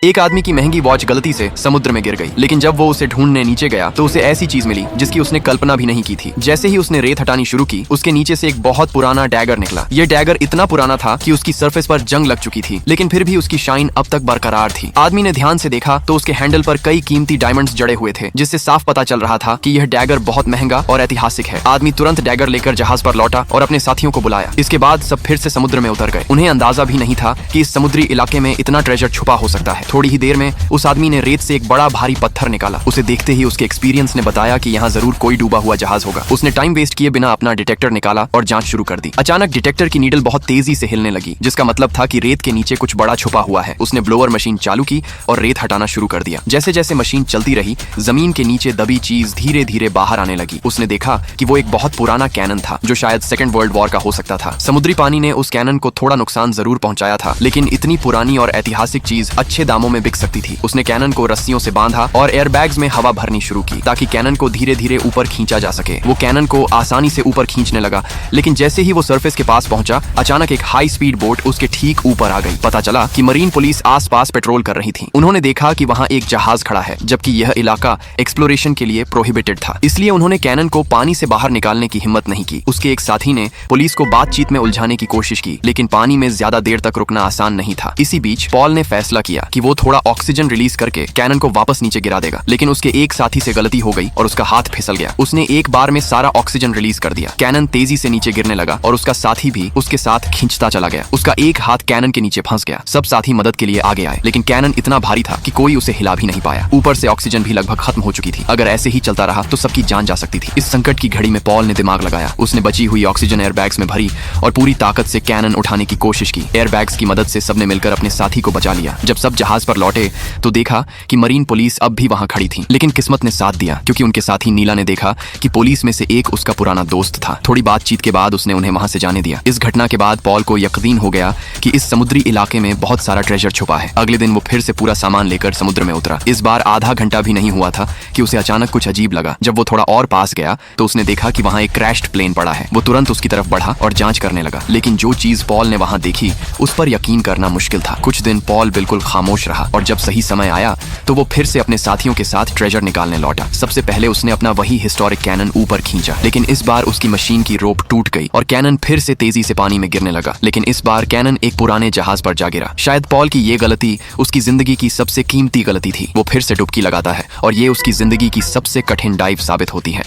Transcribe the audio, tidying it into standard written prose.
एक आदमी की महंगी वॉच गलती से समुद्र में गिर गई, लेकिन जब वो उसे ढूंढने नीचे गया तो उसे ऐसी चीज मिली जिसकी उसने कल्पना भी नहीं की थी। जैसे ही उसने रेत हटानी शुरू की, उसके नीचे से एक बहुत पुराना डैगर निकला। ये डैगर इतना पुराना था कि उसकी सरफेस पर जंग लग चुकी थी, लेकिन फिर भी उसकी शाइन अब तक बरकरार थी। आदमी ने ध्यान से देखा तो उसके हैंडल पर कई कीमती डायमंड्स जड़े हुए थे, जिससे साफ पता चल रहा था कि यह डैगर बहुत महंगा और ऐतिहासिक है। आदमी तुरंत डैगर लेकर जहाज पर लौटा और अपने साथियों को बुलाया। इसके बाद सब फिर से समुद्र में उतर गए। उन्हें अंदाजा भी नहीं था कि इस समुद्री इलाके में इतना ट्रेजर छुपा हो सकता है। थोड़ी ही देर में उस आदमी ने रेत से एक बड़ा भारी पत्थर निकाला। उसे देखते ही उसके एक्सपीरियंस ने बताया कि यहाँ जरूर कोई डूबा हुआ जहाज होगा। उसने टाइम वेस्ट किए बिना अपना डिटेक्टर निकाला और जांच शुरू कर दी। अचानक डिटेक्टर की नीडल बहुत तेजी से हिलने लगी, जिसका मतलब था कि रेत के नीचे कुछ बड़ा छुपा हुआ है। उसने ब्लोअर मशीन चालू की और रेत हटाना शुरू कर दिया। जैसे जैसे मशीन चलती रही, जमीन के नीचे दबी चीज धीरे धीरे बाहर आने लगी। उसने देखा कि वो एक बहुत पुराना कैनन था, जो शायद सेकेंड वर्ल्ड वॉर का हो सकता था। समुद्री पानी ने उस कैनन को थोड़ा नुकसान जरूर पहुंचाया था, लेकिन इतनी पुरानी और ऐतिहासिक चीज अच्छे दामों में बिक सकती थी। उसने कैनन को रस्सियों से बांधा और एयरबैग्स में हवा भरनी शुरू की ताकि कैनन को धीरे धीरे ऊपर खींचा जा सके। वो कैनन को आसानी से ऊपर खींचने लगा, लेकिन जैसे ही वो सरफेस के पास पहुंचा, अचानक एक हाई स्पीड बोट उसके ठीक ऊपर आ गई। पता चला कि मरीन पुलिस आसपास पेट्रोल कर रही थी। उन्होंने देखा कि वहां एक जहाज खड़ा है, जबकि यह इलाका एक्सप्लोरेशन के लिए प्रोहिबिटेड था। इसलिए उन्होंने कैनन को पानी से बाहर निकालने की हिम्मत नहीं की। उसके एक साथी ने पुलिस को बातचीत में उलझाने की कोशिश की, लेकिन पानी में ज्यादा देर तक रुकना आसान नहीं था। इसी बीच पॉल ने फैसला किया कि वो थोड़ा ऑक्सीजन रिलीज करके कैनन को वापस नीचे गिरा देगा, लेकिन उसके एक साथी से गलती हो गई और उसका हाथ फिसल गया। उसने एक बार में सारा ऑक्सीजन रिलीज कर दिया। कैनन तेजी से नीचे गिरने लगा और उसका साथी भी उसके साथ खींचता चला गया। उसका एक हाथ कैनन के नीचे फंस गया। सब साथी मदद के लिए आगे आए, लेकिन कैनन इतना भारी था कि कोई उसे हिला भी नहीं पाया। ऊपर से ऑक्सीजन भी लगभग खत्म हो चुकी थी। अगर ऐसे ही चलता रहा तो सबकी जान जा सकती थी। इस संकट की घड़ी में पॉल ने दिमाग लगाया। उसने बची हुई ऑक्सीजन एयरबैग्स में भरी और पूरी ताकत से कैनन उठाने की कोशिश की। एयरबैग्स की मदद से सबने मिलकर अपने साथी को बचा लिया। जब सब जहाज पर लौटे तो देखा कि मरीन पुलिस अब भी वहां खड़ी थी, लेकिन किस्मत ने साथ दिया क्योंकि उनके साथी नीला ने देखा कि पुलिस में से एक उसका पुराना दोस्त था। थोड़ी बातचीत के बाद उसने उन्हें वहां से जाने दिया। इस घटना के बाद पॉल को यकीन हो गया कि इस समुद्री इलाके में बहुत सारा ट्रेजर छुपा है। अगले दिन वो फिर से पूरा सामान लेकर समुद्र में उतरा। इस बार आधा घंटा भी नहीं हुआ था कि उसे अचानक कुछ अजीब लगा। जब वो थोड़ा और पास गया तो उसने देखा कि वहां एक क्रैश्ड प्लेन पड़ा है। वो तुरंत उसकी तरफ बढ़ा और जांच करने लगा, लेकिन जो चीज पॉल ने वहां देखी उस पर यकीन करना मुश्किल था। कुछ दिन पॉल बिल्कुल खामोश रहा और जब सही समय आया तो वो फिर से अपने साथियों के साथ ट्रेजर निकालने लौटा। सबसे पहले उसने अपना वही हिस्टोरिक कैनन ऊपर खींचा, लेकिन इस बार उसकी मशीन की रोप टूट गई और कैनन फिर से तेजी से पानी में गिरने लगा। लेकिन इस बार कैनन एक पुराने जहाज पर जा गिरा। शायद पॉल की ये गलती उसकी जिंदगी की सबसे कीमती गलती थी। वो फिर से डुबकी लगाता है और ये उसकी जिंदगी की सबसे कठिन डाइव साबित होती है।